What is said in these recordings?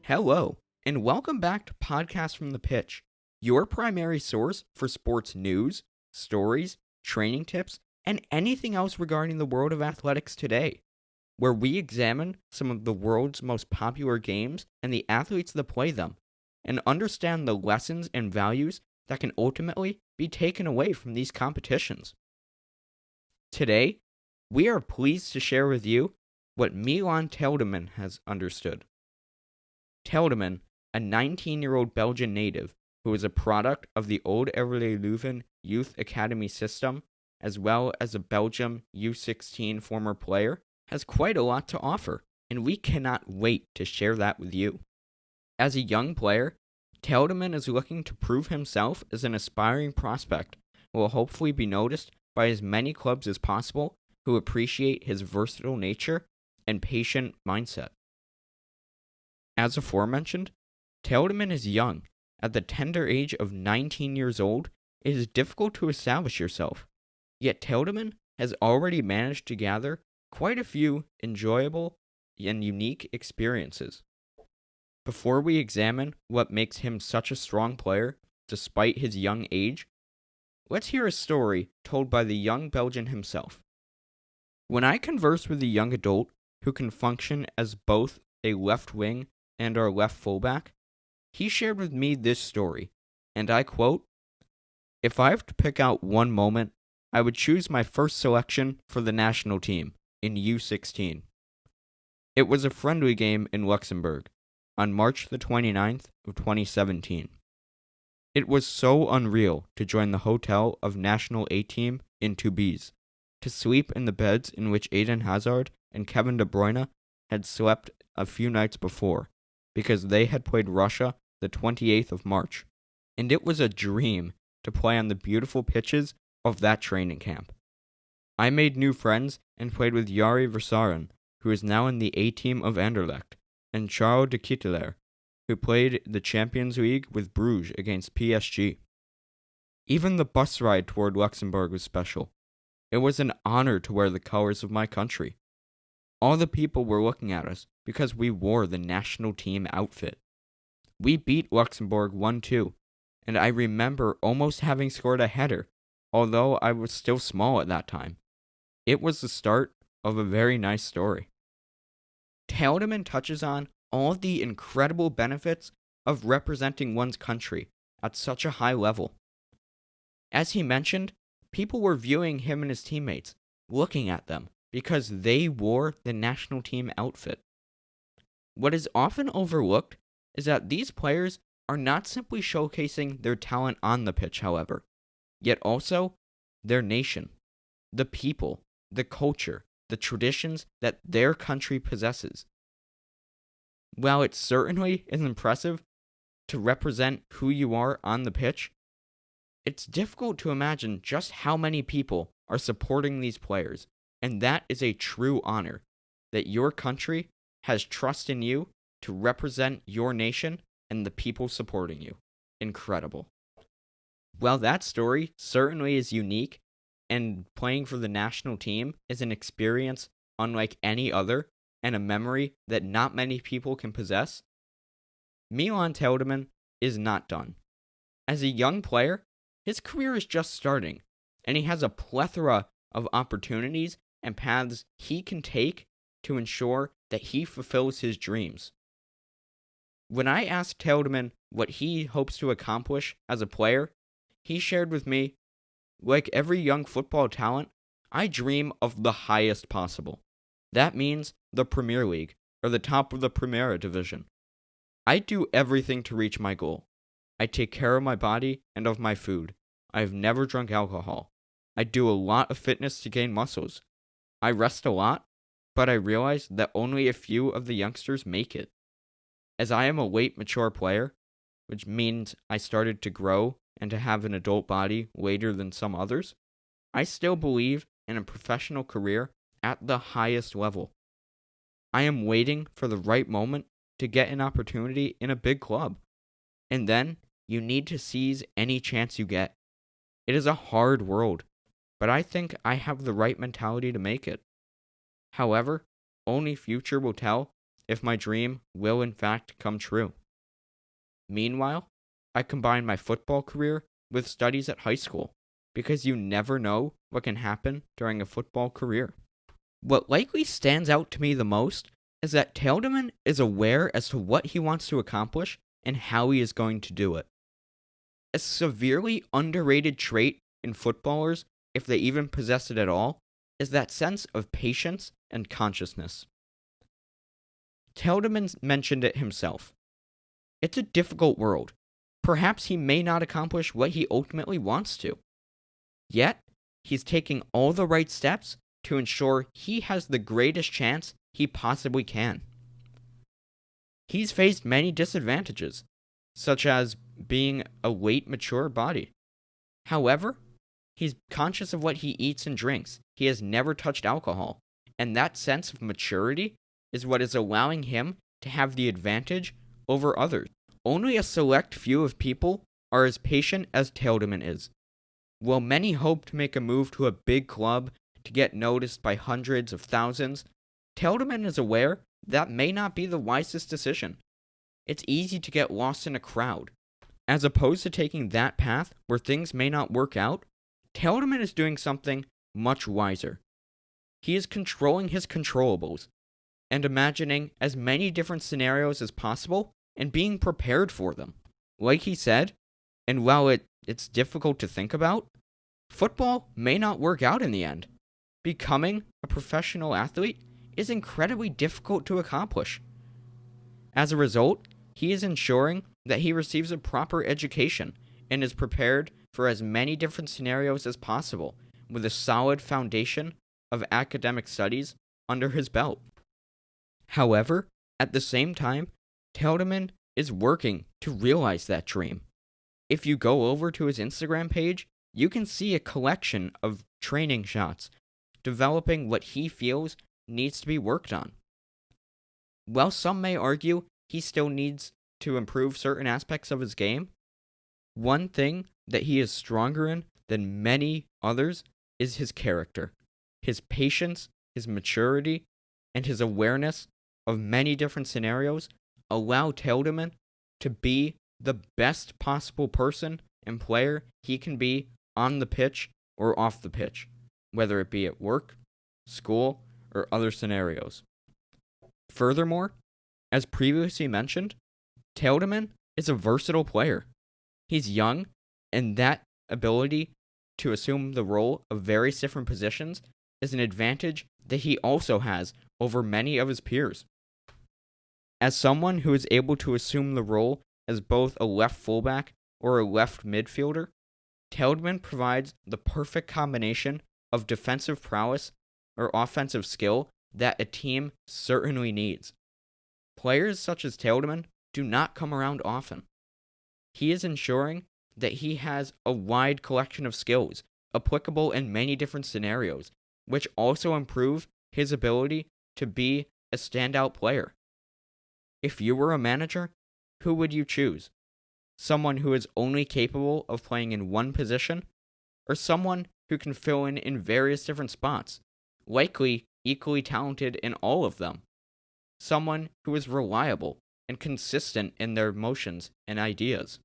Hello, and welcome back to Podcast from the Pitch, your primary source for sports news, stories, training tips, and anything else regarding the world of athletics today, where we examine some of the world's most popular games and the athletes that play them, and understand the lessons and values that can ultimately be taken away from these competitions. Today, we are pleased to share with you what Milan Taildeman has understood. Taildeman, a 19-year-old Belgian native who is a product of the old Everley Leuven Youth Academy system, as well as a Belgium U16 former player, has quite a lot to offer, and we cannot wait to share that with you. As a young player, Taildeman is looking to prove himself as an aspiring prospect who will hopefully be noticed by as many clubs as possible who appreciate his versatile nature and patient mindset. As aforementioned, Taildeman is young. At the tender age of 19 years old, it is difficult to establish yourself. Yet Taildeman has already managed to gather quite a few enjoyable and unique experiences. Before we examine what makes him such a strong player, despite his young age, let's hear a story told by the young Belgian himself. When I converse with a young adult who can function as both a left wing and our left fullback, he shared with me this story, and I quote, "If I have to pick out one moment, I would choose my first selection for the national team in U16. It was a friendly game in Luxembourg on March the 29th of 2017. It was so unreal to join the hotel of national A-team in Tubize, to sleep in the beds in which Eden Hazard and Kevin De Bruyne had slept a few nights before, because they had played Russia the 28th of March, and it was a dream to play on the beautiful pitches of that training camp. I made new friends and played with Jari Versaren, who is now in the A-team of Anderlecht, and Charles de Ketelaere, who played the Champions League with Bruges against PSG. Even the bus ride toward Luxembourg was special. It was an honor to wear the colors of my country. All the people were looking at us because we wore the national team outfit. We beat Luxembourg 1-2, and I remember almost having scored a header, although I was still small at that time. It was the start of a very nice story." Taildeman touches on all the incredible benefits of representing one's country at such a high level. As he mentioned, people were viewing him and his teammates, looking at them, because they wore the national team outfit. What is often overlooked is that these players are not simply showcasing their talent on the pitch, however, yet also their nation, the people, the culture, the traditions that their country possesses. While it certainly is impressive to represent who you are on the pitch, it's difficult to imagine just how many people are supporting these players, and that is a true honor, that your country has trust in you to represent your nation and the people supporting you. Incredible. Well, that story certainly is unique, and playing for the national team is an experience unlike any other and a memory that not many people can possess. Milan Taildeman is not done. As a young player, his career is just starting, and he has a plethora of opportunities and paths he can take to ensure that he fulfills his dreams. When I asked Taildeman what he hopes to accomplish as a player, he shared with me, "Like every young football talent, I dream of the highest possible. That means the Premier League, or the top of the Primera Division. I do everything to reach my goal. I take care of my body and of my food. I have never drunk alcohol. I do a lot of fitness to gain muscles. I rest a lot, but I realize that only a few of the youngsters make it. As I am a late mature player, which means I started to grow and to have an adult body later than some others, I still believe in a professional career at the highest level. I am waiting for the right moment to get an opportunity in a big club. And then you need to seize any chance you get. It is a hard world, but I think I have the right mentality to make it. However, only future will tell if my dream will in fact come true. Meanwhile, I combine my football career with studies at high school because you never know what can happen during a football career. What likely stands out to me the most is that Taildeman is aware as to what he wants to accomplish and how he is going to do it. A severely underrated trait in footballers, if they even possess it at all, is that sense of patience and consciousness. Taildeman mentioned it himself. It's a difficult world. Perhaps he may not accomplish what he ultimately wants to. Yet, he's taking all the right steps to ensure he has the greatest chance he possibly can. He's faced many disadvantages, such as being a late mature body. However, he's conscious of what he eats and drinks. He has never touched alcohol, and that sense of maturity is what is allowing him to have the advantage over others. Only a select few of people are as patient as Taildeman is. While many hope to make a move to a big club to get noticed by hundreds of thousands, Taildeman is aware that may not be the wisest decision. It's easy to get lost in a crowd. As opposed to taking that path where things may not work out, Taildeman is doing something much wiser. He is controlling his controllables and imagining as many different scenarios as possible and being prepared for them. Like he said, and while it's difficult to think about, football may not work out in the end. Becoming a professional athlete is incredibly difficult to accomplish. As a result, he is ensuring that he receives a proper education and is prepared for as many different scenarios as possible with a solid foundation of academic studies under his belt. However, at the same time, Taildeman is working to realize that dream. If you go over to his Instagram page, you can see a collection of training shots developing what he feels needs to be worked on. While some may argue he still needs to improve certain aspects of his game, one thing that he is stronger in than many others is his character, his patience, his maturity, and his awareness of many different scenarios allow Taildeman to be the best possible person and player he can be on the pitch or off the pitch, whether it be at work, school, or other scenarios. Furthermore, as previously mentioned, Taildeman is a versatile player. He's young, and that ability to assume the role of various different positions is an advantage that he also has over many of his peers. As someone who is able to assume the role as both a left fullback or a left midfielder, Taildeman provides the perfect combination of defensive prowess or offensive skill that a team certainly needs. Players such as Taildeman do not come around often. He is ensuring that he has a wide collection of skills applicable in many different scenarios, which also improve his ability to be a standout player. If you were a manager, who would you choose? Someone who is only capable of playing in one position, or someone who can fill in various different spots, likely equally talented in all of them? Someone who is reliable and consistent in their motions and ideas.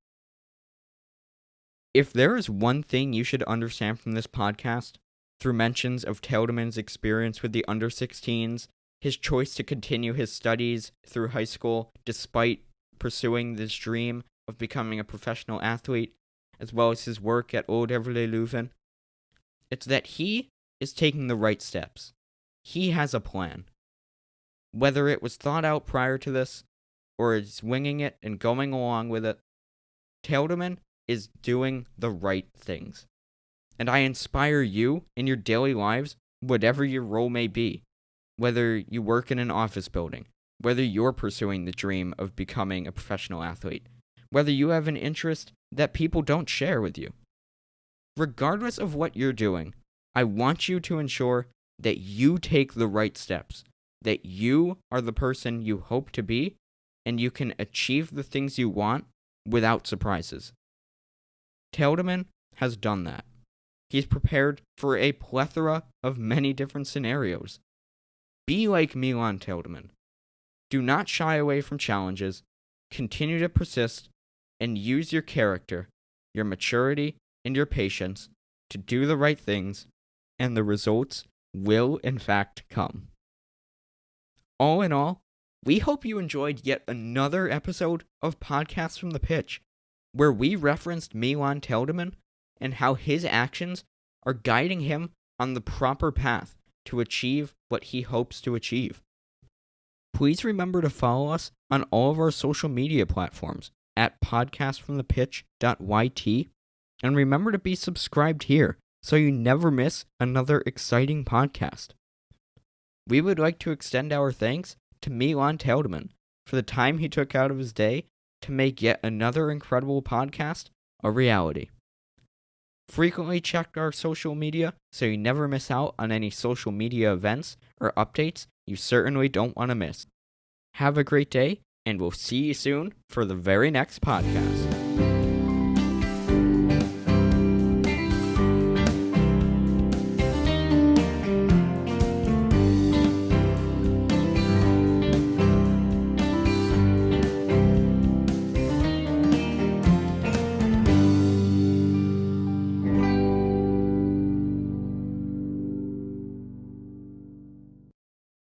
If there is one thing you should understand from this podcast, through mentions of Taildeman's experience with the under-16s, his choice to continue his studies through high school despite pursuing this dream of becoming a professional athlete, as well as his work at Old Everley Leuven, it's that he is taking the right steps. He has a plan. Whether it was thought out prior to this, or is winging it and going along with it, Taildeman is doing the right things. And I inspire you in your daily lives, whatever your role may be, whether you work in an office building, whether you're pursuing the dream of becoming a professional athlete, whether you have an interest that people don't share with you. Regardless of what you're doing, I want you to ensure that you take the right steps, that you are the person you hope to be, and you can achieve the things you want without surprises. Taildeman has done that. He's prepared for a plethora of many different scenarios. Be like Milan Taildeman. Do not shy away from challenges. Continue to persist and use your character, your maturity, and your patience to do the right things, and the results will in fact come. All in all, we hope you enjoyed yet another episode of Podcasts from the Pitch, where we referenced Milan Taildeman and how his actions are guiding him on the proper path to achieve what he hopes to achieve. Please remember to follow us on all of our social media platforms at podcastfromthepitch.yt, and remember to be subscribed here so you never miss another exciting podcast. We would like to extend our thanks to Milan Taildeman for the time he took out of his day to make yet another incredible podcast a reality. Frequently check our social media so you never miss out on any social media events or updates you certainly don't want to miss. Have a great day, and we'll see you soon for the very next podcast.